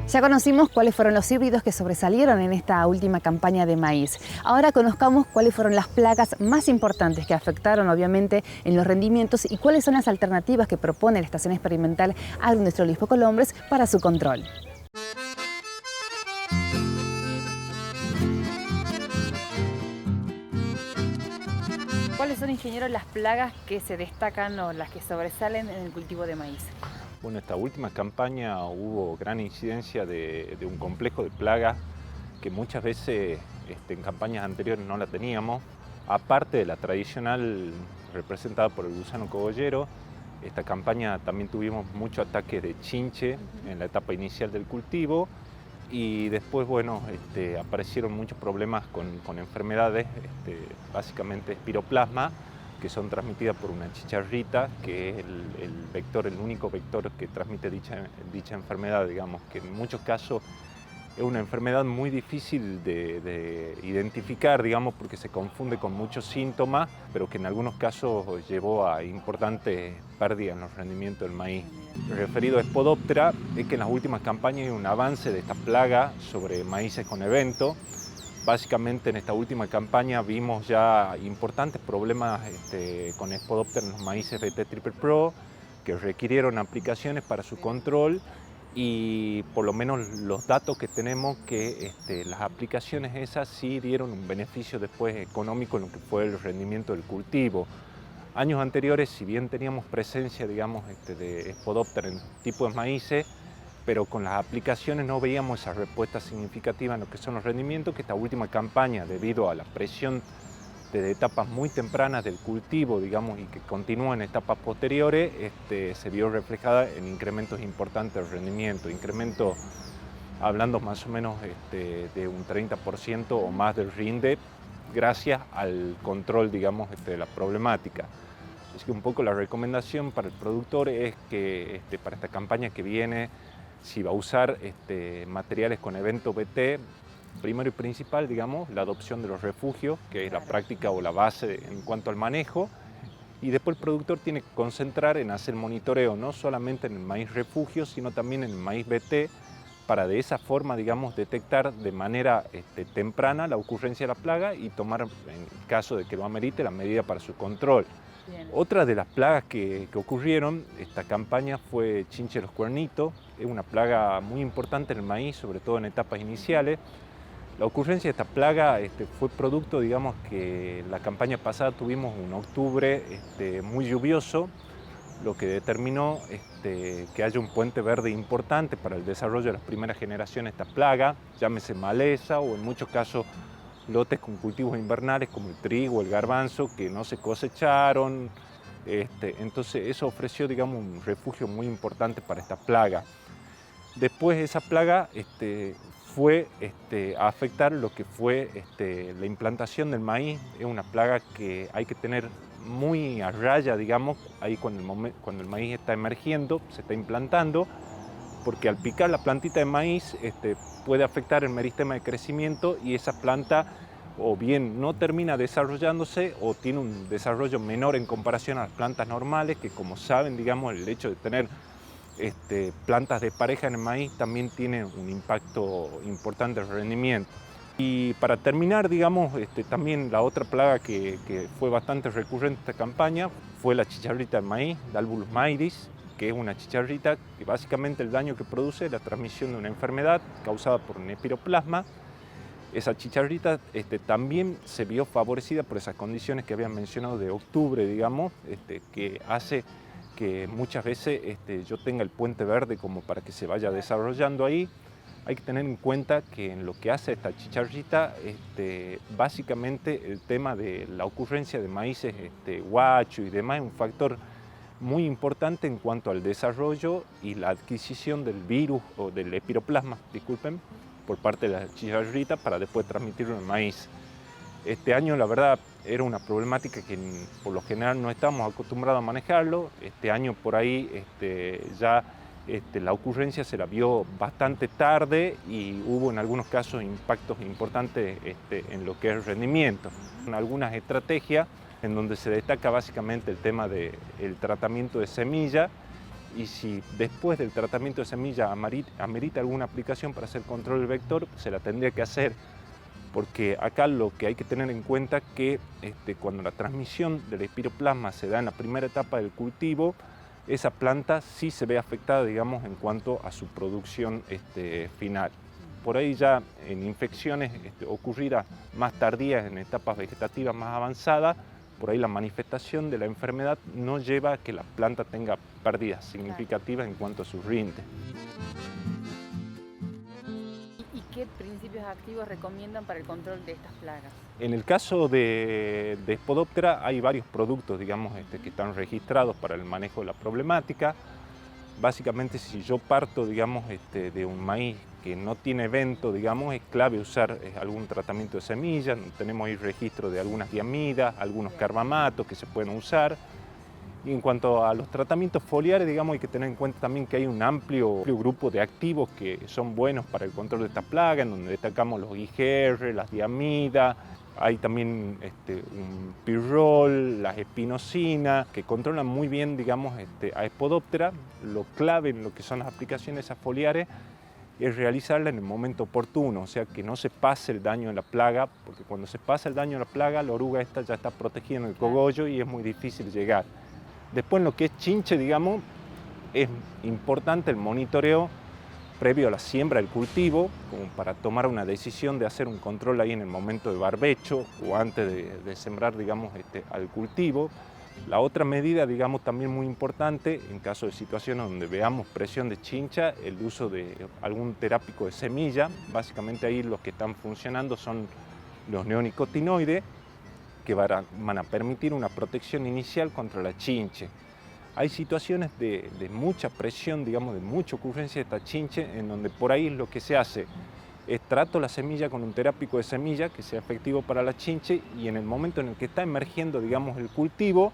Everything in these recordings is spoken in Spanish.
Ya conocimos cuáles fueron los híbridos que sobresalieron en esta última campaña de maíz. Ahora conozcamos cuáles fueron las plagas más importantes que afectaron obviamente en los rendimientos y cuáles son las alternativas que propone la Estación Experimental Agroindustrial Luis Colombres para su control. ¿Cuáles son, ingeniero, las plagas que se destacan o las que sobresalen en el cultivo de maíz? Bueno, esta última campaña hubo gran incidencia de un complejo de plagas que muchas veces en campañas anteriores no la teníamos. Aparte de la tradicional representada por el gusano cogollero, esta campaña también tuvimos muchos ataques de chinche en la etapa inicial del cultivo y después, bueno, aparecieron muchos problemas con enfermedades, básicamente espiroplasma, que son transmitidas por una chicharrita, que es el vector, el único vector que transmite dicha enfermedad, digamos, que en muchos casos es una enfermedad muy difícil de identificar, digamos, porque se confunde con muchos síntomas, pero que en algunos casos llevó a importantes pérdidas en los rendimientos del maíz. Referido a Spodoptera, es que en las últimas campañas hay un avance de esta plaga sobre maíces con evento. Básicamente en esta última campaña vimos ya importantes problemas con Spodoptera en los maíces BT Triple Pro, que requirieron aplicaciones para su control y por lo menos los datos que tenemos que las aplicaciones esas sí dieron un beneficio después económico en lo que fue el rendimiento del cultivo. Años anteriores, si bien teníamos presencia, digamos, de Spodoptera en tipos de maíces, pero con las aplicaciones no veíamos esa respuesta significativa en lo que son los rendimientos, que esta última campaña, debido a la presión de etapas muy tempranas del cultivo, digamos, y que continúan en etapas posteriores, se vio reflejada en incrementos importantes del rendimiento, incrementos hablando más o menos de un 30% o más del rinde, gracias al control, digamos, de la problemática. Es que un poco la recomendación para el productor es que para esta campaña que viene, si va a usar materiales con evento BT, primero y principal, digamos, la adopción de los refugios, que es la práctica o la base en cuanto al manejo, y después el productor tiene que concentrar en hacer monitoreo, no solamente en el maíz refugio, sino también en el maíz BT, para de esa forma, digamos, detectar de manera temprana la ocurrencia de la plaga y tomar, en caso de que lo amerite, la medida para su control. Bien. Otra de las plagas que ocurrieron esta campaña fue chinche de los cuernitos. Es una plaga muy importante en el maíz, sobre todo en etapas iniciales. La ocurrencia de esta plaga fue producto, digamos, que la campaña pasada tuvimos un octubre muy lluvioso, lo que determinó que haya un puente verde importante para el desarrollo de las primeras generaciones de esta plaga, llámese maleza o en muchos casos lotes con cultivos invernales como el trigo, el garbanzo, que no se cosecharon. Entonces eso ofreció, digamos, un refugio muy importante para esta plaga. Después esa plaga fue a afectar lo que fue la implantación del maíz. Es una plaga que hay que tener muy a raya, digamos, ahí cuando el maíz está emergiendo, se está implantando, porque al picar la plantita de maíz puede afectar el meristema de crecimiento y esa planta o bien no termina desarrollándose o tiene un desarrollo menor en comparación a las plantas normales, que como saben, digamos, el hecho de tener plantas de pareja en el maíz también tiene un impacto importante en el rendimiento. Y para terminar, digamos, también la otra plaga que fue bastante recurrente esta campaña fue la chicharrita del maíz, Dalbulus maidis, que es una chicharrita que básicamente el daño que produce es la transmisión de una enfermedad causada por un espiroplasma. Esa chicharrita también se vio favorecida por esas condiciones que habían mencionado de octubre, digamos, que hace que muchas veces yo tenga el puente verde como para que se vaya desarrollando ahí. Hay que tener en cuenta que en lo que hace esta chicharrita, básicamente el tema de la ocurrencia de maíces guacho y demás es un factor muy importante en cuanto al desarrollo y la adquisición del virus o del espiroplasma, disculpen, por parte de la chicharrita para después transmitirlo en el maíz. Este año, la verdad, era una problemática que por lo general no estamos acostumbrados a manejarlo. Este año por ahí ya la ocurrencia se la vio bastante tarde y hubo en algunos casos impactos importantes en lo que es el rendimiento. Algunas estrategias en donde se destaca básicamente el tema del tratamiento de semilla y si después del tratamiento de semilla amerita alguna aplicación para hacer control del vector, se la tendría que hacer. Porque acá lo que hay que tener en cuenta es que cuando la transmisión del espiroplasma se da en la primera etapa del cultivo, esa planta sí se ve afectada, digamos, en cuanto a su producción final. Por ahí ya en infecciones ocurridas más tardías, en etapas vegetativas más avanzadas, por ahí la manifestación de la enfermedad no lleva a que la planta tenga pérdidas significativas en cuanto a sus rindes. ¿Y qué principios activos recomiendan para el control de estas plagas? En el caso de Spodoptera hay varios productos, digamos, que están registrados para el manejo de la problemática. Básicamente, si yo parto, digamos, de un maíz que no tiene evento, digamos, es clave usar algún tratamiento de semillas. Tenemos ahí registro de algunas diamidas, algunos carbamatos que se pueden usar. Y en cuanto a los tratamientos foliares, digamos, hay que tener en cuenta también que hay un amplio grupo de activos que son buenos para el control de esta plaga, en donde destacamos los IGR, las diamidas. Hay también un pirrol, las espinocinas, que controlan muy bien, digamos, a Spodoptera. Lo clave en lo que son las aplicaciones foliares es realizarla en el momento oportuno, o sea, que no se pase el daño de la plaga, porque cuando se pasa el daño de la plaga, la oruga esta ya está protegida en el cogollo y es muy difícil llegar. Después, en lo que es chinche, digamos, es importante el monitoreo previo a la siembra del cultivo, como para tomar una decisión de hacer un control ahí en el momento de barbecho o antes de sembrar, digamos, al cultivo. La otra medida, digamos, también muy importante, en caso de situaciones donde veamos presión de chincha, el uso de algún terápico de semilla. Básicamente ahí los que están funcionando son los neonicotinoides, que van a permitir una protección inicial contra la chinche. Hay situaciones de mucha presión, digamos, de mucha ocurrencia de esta chinche, en donde por ahí lo que se hace es trato la semilla con un terápico de semilla que sea efectivo para la chinche, y en el momento en el que está emergiendo, digamos, el cultivo,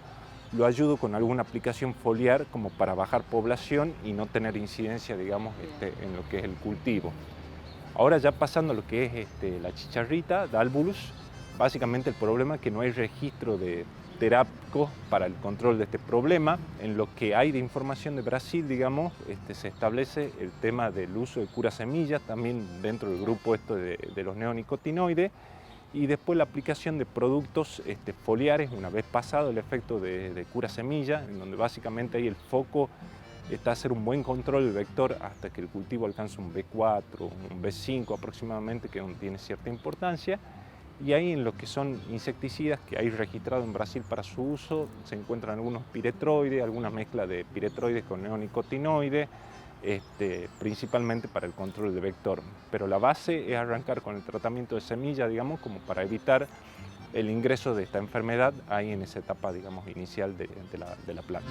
lo ayudo con alguna aplicación foliar como para bajar población y no tener incidencia, digamos, en lo que es el cultivo. Ahora ya pasando a lo que es la chicharrita, Dalbulus, básicamente el problema es que no hay registro de terápicos para el control de este problema. En lo que hay de información de Brasil, digamos, se establece el tema del uso de cura semillas, también dentro del grupo de los neonicotinoides, y después la aplicación de productos foliares, una vez pasado el efecto de cura semilla, en donde básicamente ahí el foco está hacer un buen control del vector hasta que el cultivo alcance un B4, un B5 aproximadamente, que tiene cierta importancia. Y ahí en lo que son insecticidas que hay registrado en Brasil para su uso, se encuentran algunos piretroides, alguna mezcla de piretroides con neonicotinoides, principalmente para el control de vector. Pero la base es arrancar con el tratamiento de semilla, digamos, como para evitar el ingreso de esta enfermedad ahí en esa etapa, digamos, inicial de la planta.